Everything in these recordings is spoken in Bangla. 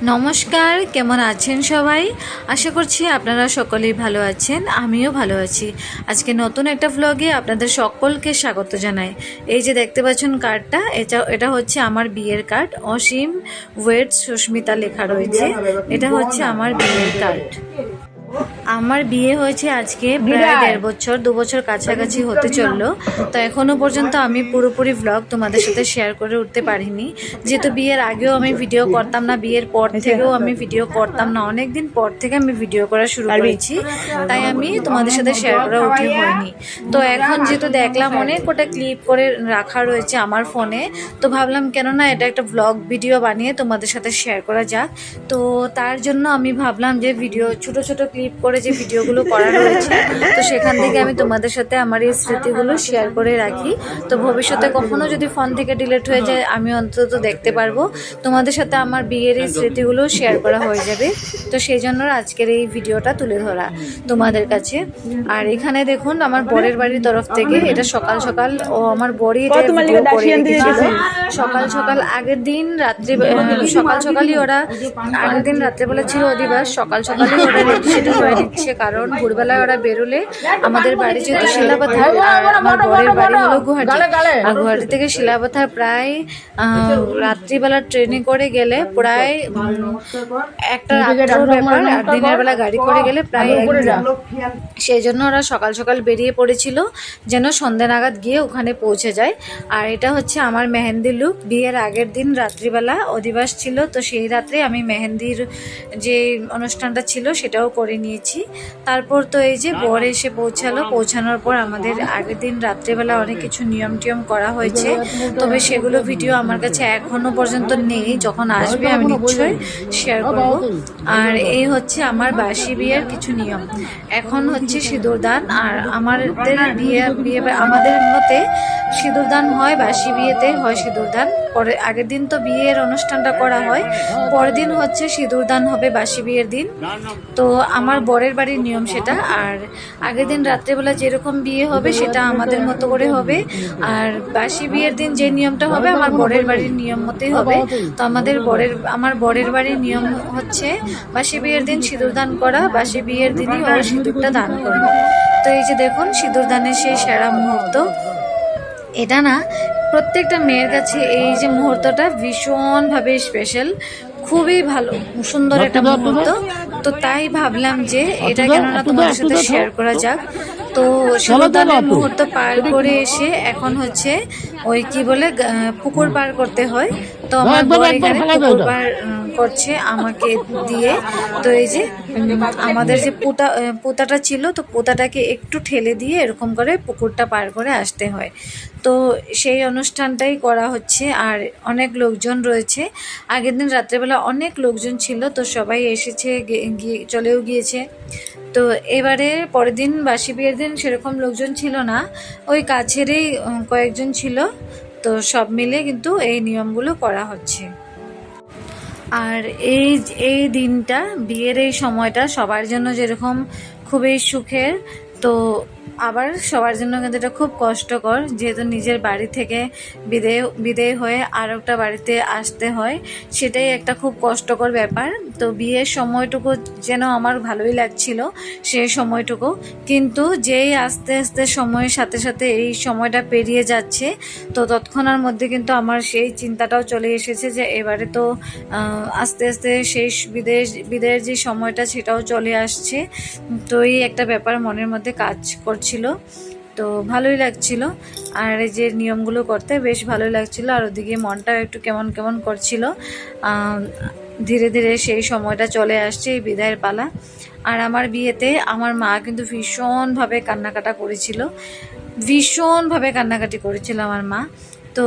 নমস্কার, কেমন আছেন সবাই? আশা করছি আপনারা সকলেই ভালো আছেন, আমিও ভালো আছি। আজকে নতুন একটা ভ্লগে আপনাদের সকলকে স্বাগত জানাই। এই যে দেখতে পাচ্ছেন কার্ডটা, এটা হচ্ছে আমার বিয়ের কার্ড। অসীম ওয়েট সুস্মিতা লেখা রয়েছে। এটা হচ্ছে আমার বিয়ের কার্ড। আমার বিয়ে হয়েছে আজকে প্রায় 1.5 বছর, 2 বছর কাছাকাছি হতে চললো। তো এখনও পর্যন্ত আমি পুরোপুরি ভ্লগ তোমাদের সাথে শেয়ার করে উঠতে পারিনি, যেহেতু বিয়ের আগেও আমি ভিডিও করতাম না, বিয়ের পর থেকেও আমি ভিডিও করতাম না, অনেক দিন পর থেকে আমি ভিডিও করা শুরু করেছি, তাই আমি তোমাদের সাথে শেয়ার করা উঠে হয়নি। তো এখন যেহেতু দেখলাম অনেক কটা ক্লিপ করে রাখা রয়েছে আমার ফোনে, তো ভাবলাম কেননা এটা একটা ভ্লগ ভিডিও বানিয়ে তোমাদের সাথে শেয়ার করা যাক। তো তার জন্য আমি ভাবলাম যে ছোট ছোট ক্লিপ করে যে ভিডিওগুলো করা রয়েছে, তো সেখান থেকে আমি তোমাদের সাথে আমার এই স্মৃতিগুলো শেয়ার করে রাখি। তো ভবিষ্যতে কখনো যদি ফোন থেকে ডিলিট হয়ে যায়, আমি অন্তত দেখতে পারবো, তোমাদের সাথে আমার বিয়ের এই স্মৃতিগুলো শেয়ার করা হয়ে যাবে। তো সেই জন্য আজকের এই ভিডিওটা তুলে ধরা তোমাদের কাছে। আর এখানে দেখুন আমার বরের বাড়ির তরফ থেকে এটা সকাল সকাল আমার বরই এটা ভিডিও করে রেখেছিল। সকাল সকাল আগের দিন রাত্রি সকাল সকালই ওরা আগের দিন রাত্রেবেলা ছিল অধিবাস, সকাল সকালই ওরা রেডি হয়ে নিচ্ছে, কারণ ভোরবেলায় ওরা বেরোলে আমাদের বাড়ি যেহেতু শিলাপাথার আর আমার বরের বাড়ি হলো গুয়াহাটি, আর গুয়াহাটি থেকে শিলাপাথার প্রায় রাত্রিবেলা ট্রেনে করে গেলে প্রায় একটা রাত্রের ব্যাপার, আর দিনের বেলা গাড়ি করে গেলে প্রায় একদিন। সেই জন্য ওরা সকাল সকাল বেরিয়ে পড়েছিল যেন সন্ধ্যা নাগাদ গিয়ে ওখানে পৌঁছে যায়। আর এটা হচ্ছে আমার মেহেন্দি লুক। বিয়ের আগের দিন রাত্রিবেলা অধিবাস ছিল, তো সেই রাত্রে আমি মেহেন্দির যে অনুষ্ঠানটা ছিল সেটাও করে নিয়েছি। তারপর তো এই যে বর এসে পৌঁছানোর পর আমাদের আগের দিন রাত্রিবেলা অনেক কিছু নিয়ম টিয়ম করা হয়েছে, তবে সেগুলো ভিডিও আমার কাছে এখনো পর্যন্ত নেই, যখন আসবে আমি নিশ্চয়ই শেয়ার করব। আর এই হচ্ছে আমার বাসি বিয়ের কিছু নিয়ম। এখন হচ্ছে সিঁদুরদান, আর আমাদের বিয়ে আমাদের মতে সিঁদুরদান হয় বাসি বিয়েতে, হয় সিঁদুরদান পরে। আগের দিন তো বিয়ের অনুষ্ঠানটা করা হয়, পরের দিন হচ্ছে সিঁদুরদান হবে বাসি বিয়ের দিন। তো আমার বরের বাড়ির নিয়ম সেটা। আর আগের দিন রাত্রেবেলা যেরকম বিয়ে হবে সেটা আমাদের মতো করে হবে, আর বাসি বিয়ের দিন যে নিয়মটা হবে আমার বরের বাড়ির নিয়ম মতোই হবে। তো আমার বরের বাড়ির নিয়ম হচ্ছে বাসি বিয়ের দিন সিঁদুরদান করা, বাসি বিয়ের দিনই ও সিঁদুরটা দান করবে। তো এই যে দেখুন সিঁদুরদানের সেই সেরা মুহূর্ত এটা না, প্রত্যেকটা মেয়ের কাছে এই যে মুহূর্তটা ভীষণভাবে স্পেশাল, খুবই ভালো সুন্দর একটা মুহূর্ত। তো তাই ভাবলাম যে এটা কেননা তোমাদের সাথে শেয়ার করা যাক। তো সিঁদুরদানের মুহূর্ত পার করে এসে এখন হচ্ছে ওই কি বলে পুকুর পার করতে হয়। তো আমার বর এখানে পুকুর পার করছে আমাকে দিয়ে। তো এই যে আমাদের যে পোতাটা ছিল, তো পোতাটাকে একটু ঠেলে দিয়ে এরকম করে পুকুরটা পার করে আসতে হয়। তো সেই অনুষ্ঠানটাই করা হচ্ছে, আর অনেক লোকজন রয়েছে। আগের দিন রাত্রেবেলা অনেক লোকজন ছিল, তো সবাই এসেছে, চলেও গিয়েছে। তো এবারে পরের দিন বাসি বিয়ের দিন সেরকম লোকজন ছিল না, ওই কাছেরই কয়েকজন ছিল। তো সব মিলে কিন্তু এই নিয়মগুলো করা হচ্ছে। আর এই দিনটা, বিয়ের এই সময়টা সবার জন্য যেরকম খুবই সুখের, তো আবার সবার জন্য কিন্তু এটা খুব কষ্টকর, যেহেতু নিজের বাড়ি থেকে বিদেয় হয়ে আর একটা বাড়িতে আসতে হয়, সেটাই একটা খুব কষ্টকর ব্যাপার। তো বিয়ের সময়টুকু যেন আমার ভালোই লাগছিল সেই সময়টুকু, কিন্তু যেই আস্তে আস্তে সময়ের সাথে সাথে এই সময়টা পেরিয়ে যাচ্ছে, তো তৎক্ষণার মধ্যে কিন্তু আমার সেই চিন্তাটাও চলে এসেছে যে এবারে তো আস্তে আস্তে শেষ বিদায়ের যে সময়টা সেটাও চলে আসছে। তো এই একটা ব্যাপার মনের মধ্যে কাজ করছিল, তো ভালোই লাগছিল। আর এই যে নিয়মগুলো করতে বেশ ভালোই লাগছিল, আর ওদিকে মনটাও একটু কেমন কেমন করছিল। ধীরে ধীরে সেই সময়টা চলে আসছে, এই বিদায়ের পালা। আর আমার বিয়েতে আমার মা কিন্তু ভীষণভাবে কান্নাকাটি করেছিল আমার মা। তো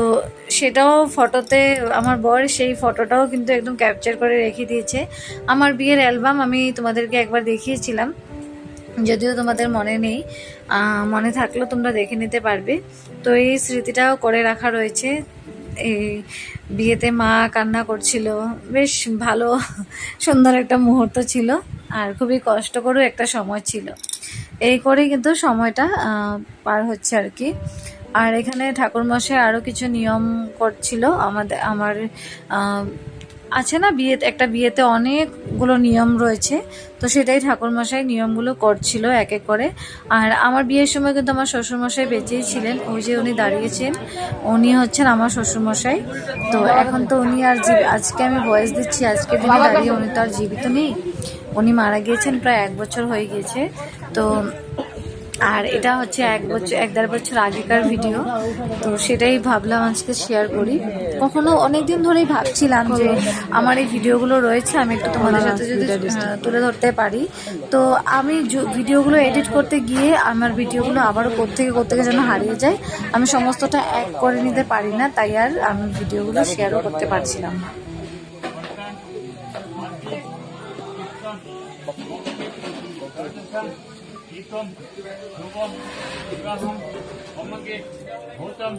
সেটাও ফটোতে আমার বর সেই ফটোটাও কিন্তু একদম ক্যাপচার করে রেখে দিয়েছে। আমার বিয়ের অ্যালবাম আমি তোমাদেরকে একবার দেখিয়েছিলাম, যদিও তোমাদের মনে নেই, মনে থাকলেও তোমরা দেখে নিতে পারবে। তো এই স্মৃতিটাও করে রাখা রয়েছে। এই বিয়েতে মা কান্না করছিল, বেশ ভালো সুন্দর একটা মুহূর্ত ছিল, আর খুবই কষ্টকরও একটা সময় ছিল। এই করেই কিন্তু সময়টা পার হচ্ছে আর কি। আর এখানে ঠাকুরমশাই আরও কিছু নিয়ম করছিল আমার আছে না বিয়েতে, একটা বিয়েতে অনেকগুলো নিয়ম রয়েছে, তো সেটাই ঠাকুরমশাই নিয়মগুলো করছিল এক এক করে। আর আমার বিয়ের সময় কিন্তু আমার শ্বশুরমশাই বেঁচেই ছিলেন, ওই যে উনি দাঁড়িয়েছেন, উনি হচ্ছেন আমার শ্বশুরমশাই। তো এখন তো উনি আর আজকে আমি ভয়েস দিচ্ছি, আজকের দিনে দাঁড়িয়ে উনি তো আর জীবিত নেই, উনি মারা গিয়েছেন, প্রায় 1 বছর হয়ে গিয়েছে। তো আর এটা হচ্ছে 1.5 বছর আগেকার ভিডিও, তো সেটাই ভাবলাম আজকে শেয়ার করি। কখনো অনেক দিন ধরেই ভাবছিলাম যে আমার এই ভিডিওগুলো রয়েছে, আমি একটু তোমাদের সাথে যদি তুলে ধরতে পারি। তো আমি ভিডিওগুলো এডিট করতে গিয়ে আমার ভিডিওগুলো আবারও কোত্থেকে যেন হারিয়ে যায়, আমি সমস্তটা এক করে নিতে পারি না, তাই আর আমি ভিডিওগুলো শেয়ারও করতে পারছিলাম না। ीतम रूपम विकासम होमके भूतम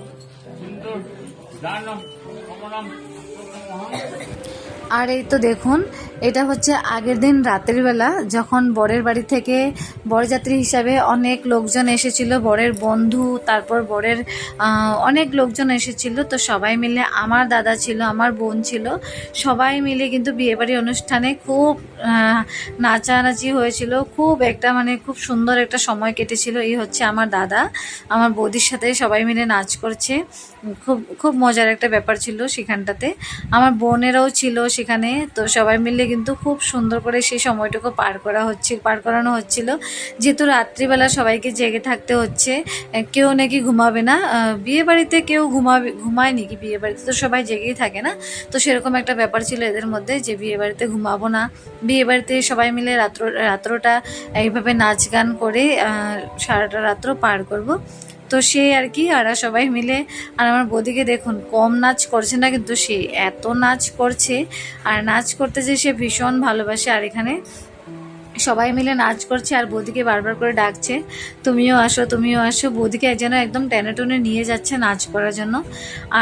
सिंदूर दानम कमलम। আর এই তো দেখুন, এটা হচ্ছে আগের দিন রাতের বেলা, যখন বরের বাড়ি থেকে বরযাত্রী হিসাবে অনেক লোকজন এসেছিল, বরের বন্ধু, তারপর বরের অনেক লোকজন এসেছিল। তো সবাই মিলে, আমার দাদা ছিল, আমার বোন ছিল, সবাই মিলে কিন্তু বিয়েবাড়ি অনুষ্ঠানে খুব নাচানাচি হয়েছিল, খুব একটা মানে খুব সুন্দর একটা সময় কেটেছিল। এই হচ্ছে আমার দাদা আমার বৌদির সাথে সবাই মিলে নাচ করছে, খুব খুব মজার একটা ব্যাপার ছিল সেখানটাতে। আমার বোনেরাও ছিল সেখানে, তো সবাই মিলে কিন্তু খুব সুন্দর করে সেই সময়টুকু পার করানো হচ্ছিল। যেহেতু রাত্রিবেলা সবাইকে জেগে থাকতে হচ্ছে, কেউ নাকি ঘুমাবে না বিয়ে বাড়িতে, কেউ ঘুমায় নাকি বিয়ে বাড়িতে, তো সবাই জেগেই থাকে না। তো সেরকম একটা ব্যাপার ছিল এদের মধ্যে যে বিয়ে বাড়িতে ঘুমাবো না, বিয়ে বাড়িতে সবাই মিলে রাত্রটা এইভাবে নাচ গান করে সারাটা রাত্র পার করব। তো সে আর কি, আর সবাই মিলে, আর আমার বৌদিকে দেখুন কম নাচ করছে না, কিন্তু সে এত নাচ করছে, আর নাচ করতে যে সে ভীষণ ভালোবাসে। আর এখানে সবাই মিলে নাচ করছে, আর বৌদিকে বারবার করে ডাকছে তুমিও আসো তুমিও আসো, বৌদিকে যেন একদম টেনে টুনে নিয়ে যাচ্ছে নাচ করার জন্য।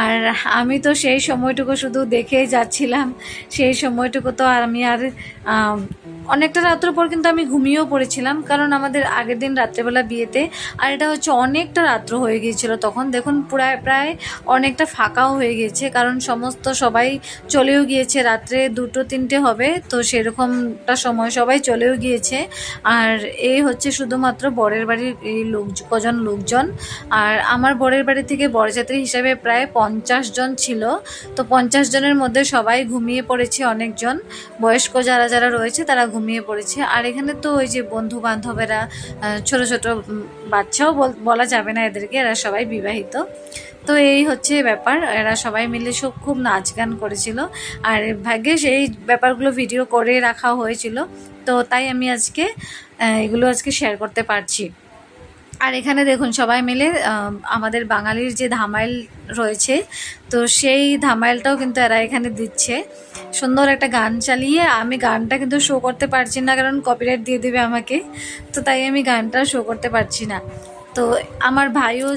আর আমি তো সেই সময়টুকু শুধু দেখেই যাচ্ছিলাম, সেই সময়টুকু তো আর আমি আর অনেকটা রাত্র পর কিন্তু আমি ঘুমিয়েও পড়েছিলাম, কারণ আমাদের আগের দিন রাত্রেবেলা বিয়েতে, আর এটা হচ্ছে অনেকটা রাত্র হয়ে গিয়েছিল তখন। দেখুন প্রায় অনেকটা ফাঁকাও হয়ে গিয়েছে, কারণ সবাই চলেও গিয়েছে, রাত্রে 2-3টে হবে, তো সেরকমটা সময় সবাই চলেও গিয়েছে। আর এই হচ্ছে শুধুমাত্র বরের বাড়ির এই কজন লোকজন, আর আমার বরের বাড়ি থেকে বরযাত্রী হিসাবে প্রায় 50 জন ছিল। তো 50 জনের মধ্যে সবাই ঘুমিয়ে পড়েছে, অনেকজন বয়স্ক যারা রয়েছে তারা ঘুমিয়ে পড়েছে। আর এখানে তো ওই যে বন্ধু বান্ধবেরা, ছোট ছোট বাচ্চাও বলা যাবে না এদেরকে, এরা সবাই বিবাহিত। তো এই হচ্ছে ব্যাপার, এরা সবাই মিলে সব খুব নাচ গান করেছিল, আর ভাগ্যে সেই ব্যাপারগুলো ভিডিও করে রাখা হয়েছিল, তো তাই আমি এগুলো আজকে শেয়ার করতে পারছি। আর এখানে দেখুন সবাই মিলে আমাদের বাঙালির যে ধামাইল রয়েছে, তো সেই ধামাইলটাও কিন্তু এরা এখানে দিচ্ছে, সুন্দর একটা গান চালিয়ে। আমি গানটা কিন্তু শো করতে পারছি না, কারণ কপিরাইট দিয়ে দেবে আমাকে, তো তাই আমি গানটা শো করতে পারছি না। তো আমার ভাইও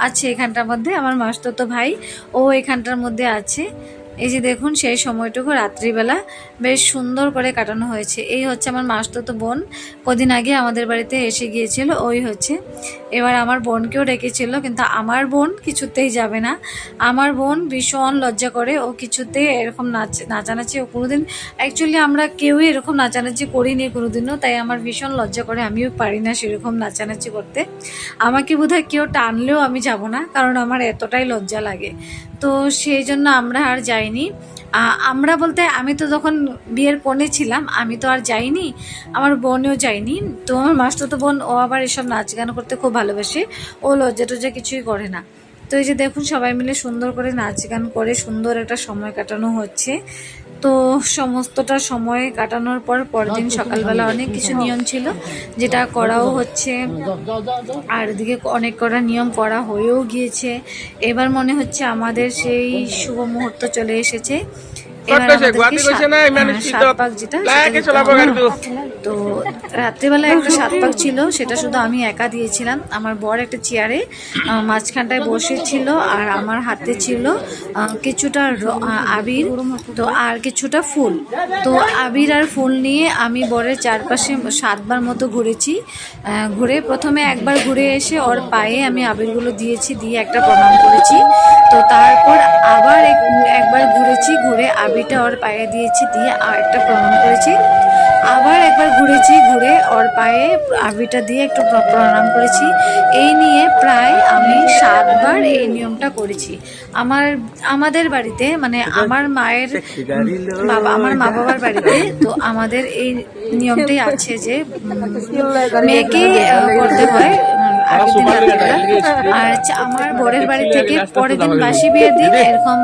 আছে এখানটার মধ্যে, আমার মাসতুতো ভাই, ও এখানটার মধ্যে আছে। এই যে দেখুন সেই সময়টুকু রাত্রিবেলা বেশ সুন্দর করে কাটানো হয়েছে। এই হচ্ছে আমার মাসতুতো বোন, কদিন আগে আমাদের বাড়িতে এসে গিয়েছিল, ওই হচ্ছে। এবার আমার বোনকেও ডেকেছিল, কিন্তু আমার বোন কিছুতেই যাবে না, আমার বোন ভীষণ লজ্জা করে, ও কিছুতেই এরকম নাচানাচি ও কোনোদিন, অ্যাকচুয়ালি আমরা কেউই এরকম নাচানাচি করিনি কোনোদিনও, তাই আমার ভীষণ লজ্জা করে, আমিও পারি না সেরকম নাচানাচি করতে। আমাকে বোধহয় কেউ টানলেও আমি যাব না, কারণ আমার এতটাই লজ্জা লাগে। তো সেই জন্য আমরা আর যাইনি। আমরা বলতে আমি তো যখন বিয়ের কনে ছিলাম আমি তো আর যাইনি, আমার বোনও যায়নি। তো আমার মাসতুতো বোন, ও আবার এসব নাচ গান করতে খুব ভালোবাসে, ও লজ্জা টজ্জা কিছুই করে না। তো এই যে দেখুন সবাই মিলে সুন্দর করে নাচ গান করে সুন্দর একটা সময় কাটানো হচ্ছে। তো সমস্তটা সময় কাটানোর পরদিন সকালবেলা অনেক কিছু নিয়ম ছিল, যেটা করাও হচ্ছে, আর এদিকে অনেক কটা নিয়ম করা হয়েও গিয়েছে। এবার মনে হচ্ছে আমাদের সেই শুভ মুহূর্ত চলে এসেছে। এবার আমাদেরকে সাত পাক যেটা, তো রাত্রিবেলায় একটা 7 পাক ছিল, সেটা শুধু আমি একা দিয়েছিলাম। আমার বর একটা চেয়ারে মাঝখানটায় বসেছিল, আর আমার হাতে ছিল কিছুটা আবির, তো আর কিছুটা ফুল। তো আবির আর ফুল নিয়ে আমি বরের চারপাশে 7 বার মতো ঘুরেছি। ঘুরে প্রথমে একবার ঘুরে এসে ওর পায়ে আমি আবিরগুলো দিয়েছি, দিয়ে একটা প্রণাম করেছি। তো তারপর আবার একবার ঘুরেছি, ঘুরে আবিরটা ওর পায়ে দিয়েছি, দিয়ে আর একটা প্রণাম করেছি। আবার একবার ঘুরেছি, ঘুরে ওর পায়ে আবিরটা দিয়ে একটু প্রণাম করেছি। এই নিয়ে প্রায় আমি 7 বার এই নিয়মটা করেছি। আমাদের বাড়িতে, মানে আমার মায়ের আমার মা বাবার বাড়িতে, তো আমাদের এই নিয়মটাই আছে যে মেয়েকে করতে হয় আগের দিন রাত্রিবেলা। আর আমার বরের বাড়ি থেকে পরের দিন বাসি বিয়ের দিন এরকম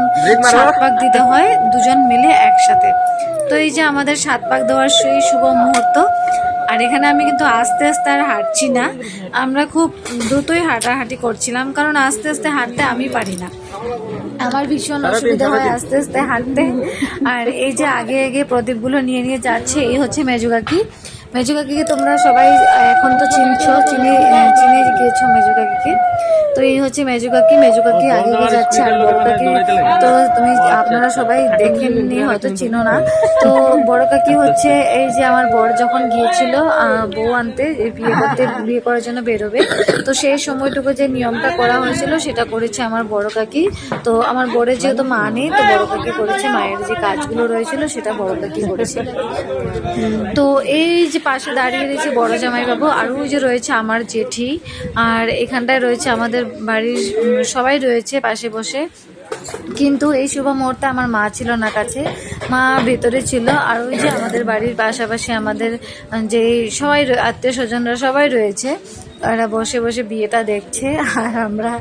7 পাক দিতে হয় দুজন মিলে একসাথে। তো এই যে আমাদের 7 পাক দেওয়ার সেই শুভ মুহূর্ত। আর এখানে আমি কিন্তু আস্তে আস্তে আর হাঁটছি না, আমরা খুব দ্রুতই হাঁটাহাঁটি করছিলাম, কারণ আস্তে আস্তে হাঁটতে আমি পারি না, আমার ভীষণ অসুবিধা হয় আস্তে আস্তে হাঁটতে। আর এই যে আগে আগে প্রদীপগুলো নিয়ে নিয়ে যাচ্ছে, এই হচ্ছে মেজু কাকি। মেজু কাকিকে তোমরা সবাই এখন তো চিনে গিয়েছো মেজু কাকিকে। তো এই হচ্ছে মেজু কাকি। মেজু কাকি আগে গিয়ে যাচ্ছে, আর বড় কাকি তো আপনারা সবাই দেখেননি, হয়তো চিনো না। তো বড় কাকি হচ্ছে এই যে আমার বর যখন গিয়েছিল বউ আনতে, বিয়ে করার জন্য বেরোবে, তো সেই সময়টুকু যে নিয়মটা করা হয়েছিল সেটা করেছে আমার বড় কাকি। তো আমার বরের যেহেতু মা নেই, তো বড় কাকি করেছে, মায়ের যে কাজগুলো রয়েছিল সেটা বড় কাকি করেছে। তো এই যে পাশে দাঁড়িয়ে রয়েছে বড় জামাই বাবু, আর ওই যে রয়েছে আমার জেঠি, আর এখানটায় রয়েছে আমাদের বাড়ির সবাই রয়েছে পাশে বসে। কিন্তু এই শুভ মুহূর্তে আমার মা ছিল না কাছে, মা ভেতরে ছিল। আর ওই যে আমাদের বাড়ির পাশাপাশি আমাদের যে সবাই আত্মীয় স্বজনরা সবাই রয়েছে, ওরা বসে বসে বিয়েটা দেখছে, আর আমরা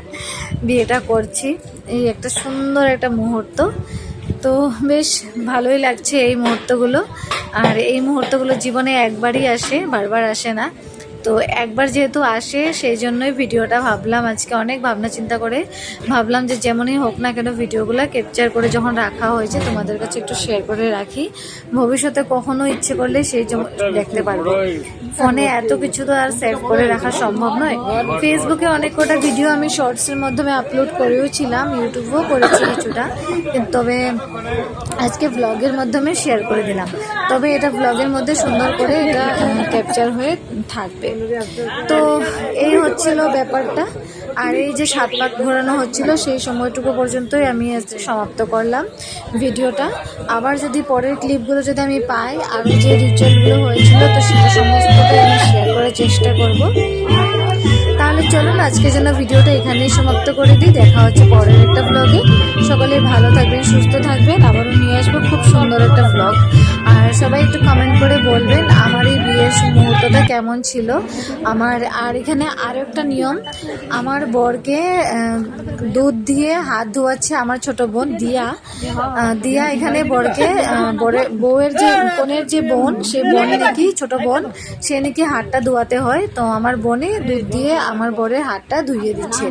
বিয়েটা করছি। এই একটা সুন্দর একটা মুহূর্ত, তো বেশ ভালোই লাগছে এই মুহূর্তগুলো। আর এই মুহূর্তগুলো জীবনে একবারই আসে, বারবার আসে না। তো একবার যেহেতু আসে, সেই জন্যই ভিডিওটা ভাবলাম, আজকে অনেক ভাবনা চিন্তা করে ভাবলাম যে যেমনই হোক না কেন ভিডিওগুলো ক্যাপচার করে যখন রাখা হয়েছে তোমাদের কাছে একটু শেয়ার করে রাখি, ভবিষ্যতে কখনো ইচ্ছে করলে সেই দেখতে পারবে। ফোনে এত কিছু তো আর সেভ করে রাখা সম্ভব নয়। ফেসবুকে অনেক কটা ভিডিও আমি শর্টসের মাধ্যমে আপলোড করেও ছিলাম, ইউটিউবেও করেছি কিছুটা, তবে আজকে ব্লগের মাধ্যমে শেয়ার করে দিলাম। তবে এটা ব্লগের মধ্যে সুন্দর করে এটা ক্যাপচার হয়ে থাকবে। তো এই হচ্ছিল ব্যাপারটা। আর এই যে 7 পাক ঘোরানো হচ্ছিল, সেই সময়টুকু পর্যন্তই আমি সমাপ্ত করলাম ভিডিওটা। আবার যদি পরের ক্লিপগুলো যদি আমি পাই, আরও যে রিচুয়ালগুলো হয়েছিল, তো সেটা সমস্তটাই আমি শেয়ার করার চেষ্টা করব। তাহলে চলুন আজকের জন্য ভিডিওটা এখানেই সমাপ্ত করে দিই। দেখা হচ্ছে পরের একটা ব্লগে। সকলে ভালো থাকবেন, সুস্থ থাকবেন। আবারও নিয়ে আসবো খুব সুন্দর একটা ব্লগ। আর সবাই একটু কমেন্ট করে বলবেন আমার এই বিয়ের মুহূর্তটা কেমন ছিল। আর এখানে আরও একটা নিয়ম, আমার বরকে দুধ দিয়ে হাত ধোয়াচ্ছে আমার ছোট বোন দিয়া এখানে বরকে বউয়ের যে কনের যে বোন, সে বোন নাকি ছোট বোন, সে নাকি হাতটা ধোয়াতে হয়। তো আমার বোনে দুধ দিয়ে আমার বরের হাতটা ধুইয়ে দিচ্ছে,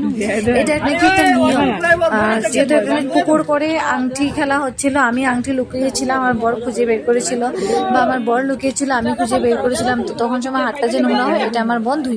এটা নাকি একটা নিয়ম। যেহেতু এখানে পুকুর করে আংটি খেলা হচ্ছিল, আমি আংটি লুকিয়েছিলাম, আমার বর খুঁজে বের করেছিল, বা আমার বর লুকিয়েছিল, আমি খুঁজে বের করেছিলাম। তো তখন সময় হাতটা যে নোংরা হয়, এটা আমার বোন ধুয়ে